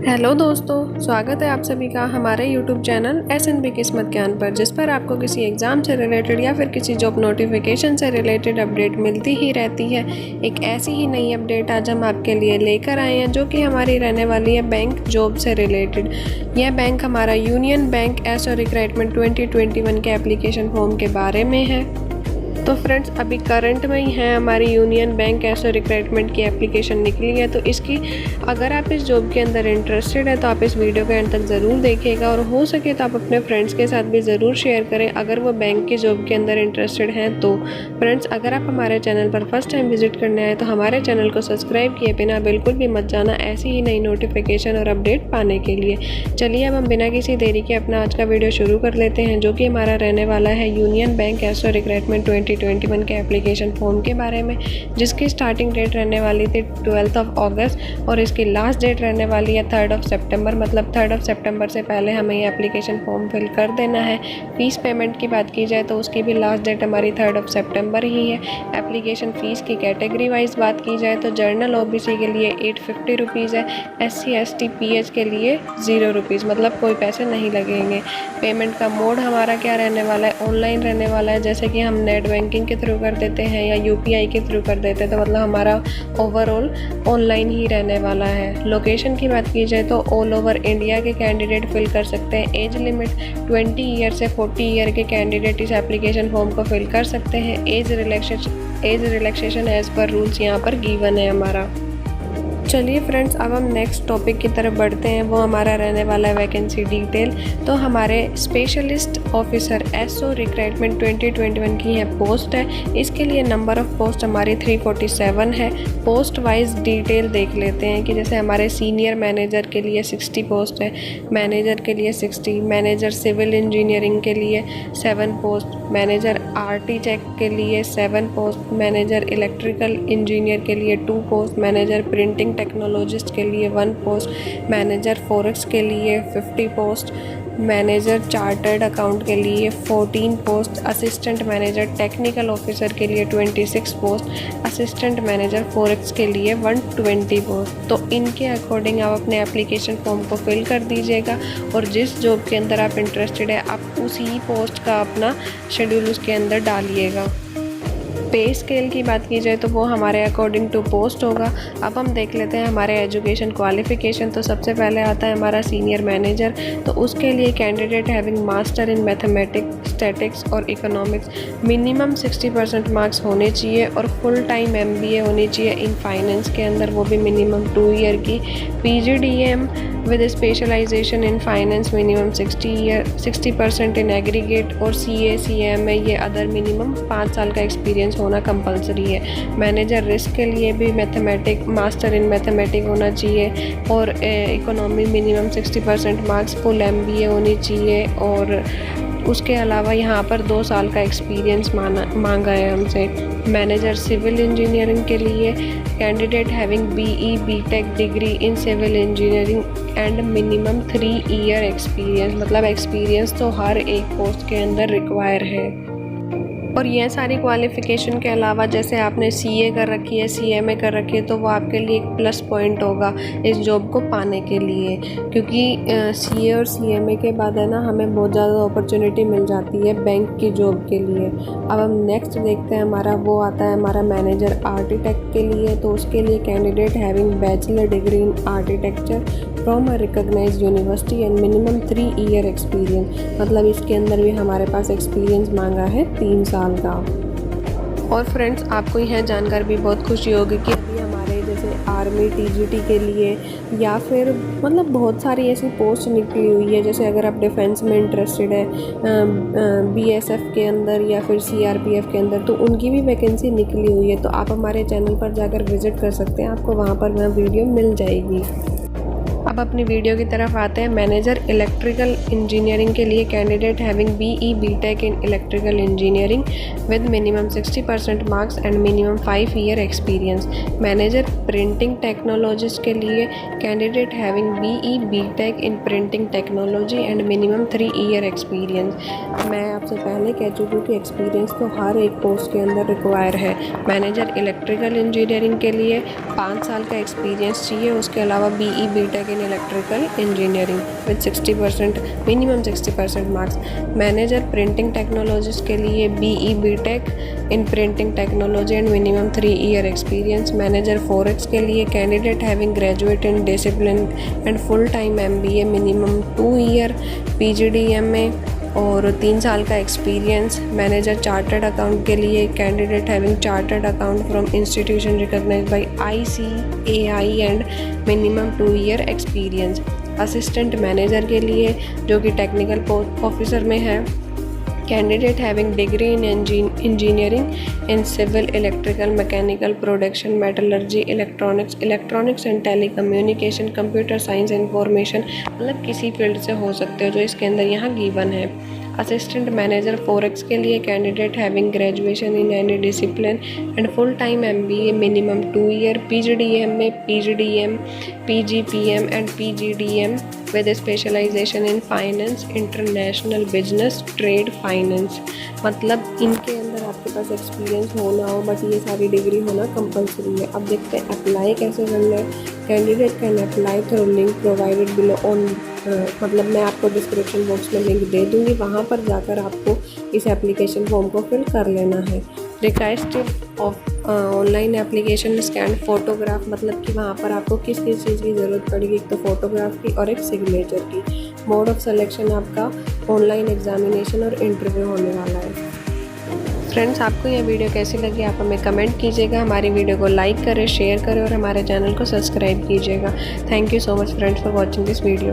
Hello दोस्तों, स्वागत है आप सभी का हमारे यूट्यूब चैनल SNB किस्मत ज्ञान पर, जिस पर आपको किसी एग्ज़ाम से रिलेटेड या फिर किसी जॉब नोटिफिकेशन से रिलेटेड अपडेट मिलती ही रहती है। एक ऐसी ही नई अपडेट आज हम आपके लिए लेकर आए हैं, जो कि हमारी रहने वाली है बैंक जॉब से रिलेटेड। यह बैंक हमारा यूनियन बैंक एसओ रिक्रूटमेंट 2021 के एप्लीकेशन फॉर्म के बारे में है। तो फ्रेंड्स, अभी करंट में ही है हमारी यूनियन बैंक एसओ रिक्रूटमेंट की एप्लीकेशन निकली है। तो इसकी अगर आप इस जॉब के अंदर इंटरेस्टेड है तो आप इस वीडियो के एंड तक ज़रूर देखिएगा, और हो सके तो आप अपने फ्रेंड्स के साथ भी ज़रूर शेयर करें अगर वो बैंक की जॉब के अंदर इंटरेस्टेड हैं। तो फ्रेंड्स, अगर आप हमारे चैनल पर फर्स्ट टाइम विजिट करने आए तो हमारे चैनल को सब्सक्राइब किए बिना बिल्कुल भी मत जाना, ऐसी ही नई नोटिफिकेशन और अपडेट पाने के लिए। चलिए अब हम बिना किसी देरी के अपना आज का वीडियो शुरू कर लेते हैं, जो कि हमारा रहने वाला है यूनियन बैंक एसओ रिक्रूटमेंट 2021 के एप्लीकेशन फॉर्म के बारे में, जिसकी स्टार्टिंग डेट रहने वाली थी 12 अगस्त और इसकी लास्ट डेट रहने वाली है 3 सितंबर। मतलब 3 सितंबर से पहले हमें ये एप्लीकेशन फॉर्म फिल कर देना है। फ़ीस पेमेंट की बात की जाए तो उसकी भी लास्ट डेट हमारी 3 सितंबर ही है। एप्लीकेशन फ़ीस की कैटेगरी वाइज बात की जाए तो जर्नल OBC के लिए 850 रुपीज़ है, SC ST PH के लिए 0 रुपीज़, मतलब कोई पैसे नहीं लगेंगे। पेमेंट का मोड हमारा क्या रहने वाला है, ऑनलाइन रहने वाला है। जैसे कि हम नेट बैंकिंग के थ्रू कर देते हैं या UPI के थ्रू कर देते हैं, तो मतलब हमारा ओवरऑल ऑनलाइन ही रहने वाला है। लोकेशन की बात की जाए तो ऑल ओवर इंडिया के कैंडिडेट फिल कर सकते हैं। एज लिमिट 20 ईयर से 40 ईयर के कैंडिडेट इस एप्लीकेशन फॉर्म को फिल कर सकते हैं। Age relaxation as per rules यहाँ पर गिवन है हमारा। चलिए फ्रेंड्स, अब हम नेक्स्ट टॉपिक की तरफ बढ़ते हैं। वो हमारा रहने वाला है वैकेंसी डिटेल। तो हमारे स्पेशलिस्ट ऑफिसर एसओ रिक्रूटमेंट 2021 की है पोस्ट है। इसके लिए नंबर ऑफ़ पोस्ट हमारी 347 है। पोस्ट वाइज डिटेल देख लेते हैं कि जैसे हमारे सीनियर मैनेजर के लिए 60 पोस्ट है, मैनेजर के लिए 60, मैनेजर सिविल इंजीनियरिंग के लिए 7 पोस्ट, मैनेजर RT चेक के लिए 7 पोस्ट, मैनेजर इलेक्ट्रिकल इंजीनियर के लिए 2 पोस्ट, मैनेजर प्रिंटिंग टेक्नोलॉजिस्ट के लिए 1 पोस्ट, मैनेजर फॉरेक्स के लिए 50 पोस्ट, मैनेजर चार्टर्ड अकाउंट के लिए 14 post, assistant manager technical officer के लिए 26 पोस्ट, असिस्टेंट मैनेजर फॉरेक्स के लिए 120 पोस्ट। तो इनके अकॉर्डिंग आप अपने एप्लीकेशन फॉर्म को फिल कर दीजिएगा, और जिस जॉब के अंदर आप इंटरेस्टेड है आप उसी पोस्ट का अपना शेड्यूल उसके अंदर डालिएगा। पे स्केल की बात की जाए तो वो हमारे अकॉर्डिंग टू पोस्ट होगा। अब हम देख लेते हैं हमारे एजुकेशन क्वालिफ़िकेशन। तो सबसे पहले आता है हमारा सीनियर मैनेजर। तो उसके लिए candidate having master in mathematics, statics और इकोनॉमिक्स, मिनिमम 60% मार्क्स होने चाहिए, और फुल टाइम MBA होनी चाहिए इन फाइनेंस के अंदर, वो भी मिनिमम 2 ईयर की। PGDM with specialisation in finance minimum 60% in aggregate, और CA/CM में ये अदर मिनिमम 5 साल का एक्सपीरियंस होना कंपलसरी है। मैनेजर रिस्क के लिए भी मास्टर इन मैथमेटिक होना चाहिए, और economy minimum 60% marks, full MBA होनी चाहिए, और उसके अलावा यहाँ पर 2 साल का एक्सपीरियंस मांगा है हमसे। मैनेजर सिविल इंजीनियरिंग के लिए candidate having BE BTech degree in civil engineering and minimum 3 year experience, मतलब एक्सपीरियंस तो हर एक पोस्ट के अंदर रिक्वायर है। और यह सारी क्वालिफ़िकेशन के अलावा जैसे आपने CA कर रखी है, CMA कर रखी है, तो वो आपके लिए एक प्लस पॉइंट होगा इस जॉब को पाने के लिए, क्योंकि CA और CMA के बाद है ना हमें बहुत ज़्यादा अपॉर्चुनिटी मिल जाती है बैंक की जॉब के लिए। अब हम नेक्स्ट देखते हैं, हमारा वो आता है हमारा मैनेजर आर्किटेक्ट के लिए। तो उसके लिए candidate having bachelor degree in architecture from a recognised university and minimum 3 year experience, मतलब इसके अंदर भी हमारे पास एक्सपीरियंस मांगा है 3 साल का। और फ्रेंड्स, आपको यह जानकर भी बहुत खुशी होगी कि अभी हमारे जैसे आर्मी TGT के लिए या फिर मतलब बहुत सारी ऐसी पोस्ट निकली हुई है। जैसे अगर आप डिफेंस में इंटरेस्टेड है, BSF के अंदर या फिर CRPF के अंदर, तो उनकी भी वैकेंसी निकली हुई है। तो आप हमारे चैनल पर जाकर विज़िट कर सकते हैं, आपको वहाँ पर वह वीडियो मिल जाएगी। अब अपनी वीडियो की तरफ आते हैं। मैनेजर इलेक्ट्रिकल इंजीनियरिंग के लिए candidate having BE BTech in electrical engineering with minimum 60% marks and minimum 5 year experience. Manager printing technologist के लिए candidate having BE BTech in printing technology and minimum 3 year experience. मैं आपसे पहले कह चुकी हूँ कि एक्सपीरियंस तो हर एक पोस्ट के अंदर रिक्वायर है। मैनेजर इलेक्ट्रिकल इंजीनियरिंग के लिए 5 साल का एक्सपीरियंस चाहिए। उसके अलावा BE BTech in electrical engineering with 60% minimum 60% marks. Manager printing technologies के लिए BE BTech in printing technology and minimum 3 year experience. Manager forex के लिए candidate having graduate in discipline and full time MBA minimum 2 year PGDM और 3 साल का experience. Manager chartered account के लिए candidate having chartered account from institution recognised by ICAI and minimum 2 year experience. Assistant manager के लिए जो कि technical officer में है, candidate having degree in engineering in civil electrical mechanical production metallurgy electronics and telecommunication computer science information, मतलब किसी field से हो सकते हो जो इसके अंदर यहाँ गिवन है। असिस्टेंट मैनेजर फॉरेक्स के लिए candidate having graduation in any discipline and full time MBA minimum 2 year PGDM में PGDM PGPM एंड PGDM with specialisation in finance international business trade finance. मतलब इनके अंदर आपके पास एक्सपीरियंस होना हो, बट ये सारी डिग्री होना कंपलसरी है। अब देखते हैं अप्लाई कैसे करना है। Candidate can apply through link provided below on, मतलब मैं आपको डिस्क्रिप्शन बॉक्स में लिंक दे दूँगी, वहाँ पर जाकर आपको इस एप्लीकेशन फॉर्म को फिल कर लेना है। Requested of online application scan photograph, मतलब कि वहाँ पर आपको किस किस चीज़ की ज़रूरत पड़ेगी, एक तो फोटोग्राफ की और एक सिग्नेचर की। मोड ऑफ सिलेक्शन आपका ऑनलाइन एग्जामिनेशन और इंटरव्यू होने वाला है। फ्रेंड्स, आपको यह वीडियो कैसी लगी आप हमें कमेंट कीजिएगा, हमारी वीडियो को लाइक करें, शेयर करें और हमारे चैनल को सब्सक्राइब कीजिएगा। Thank you so much friends for watching this video.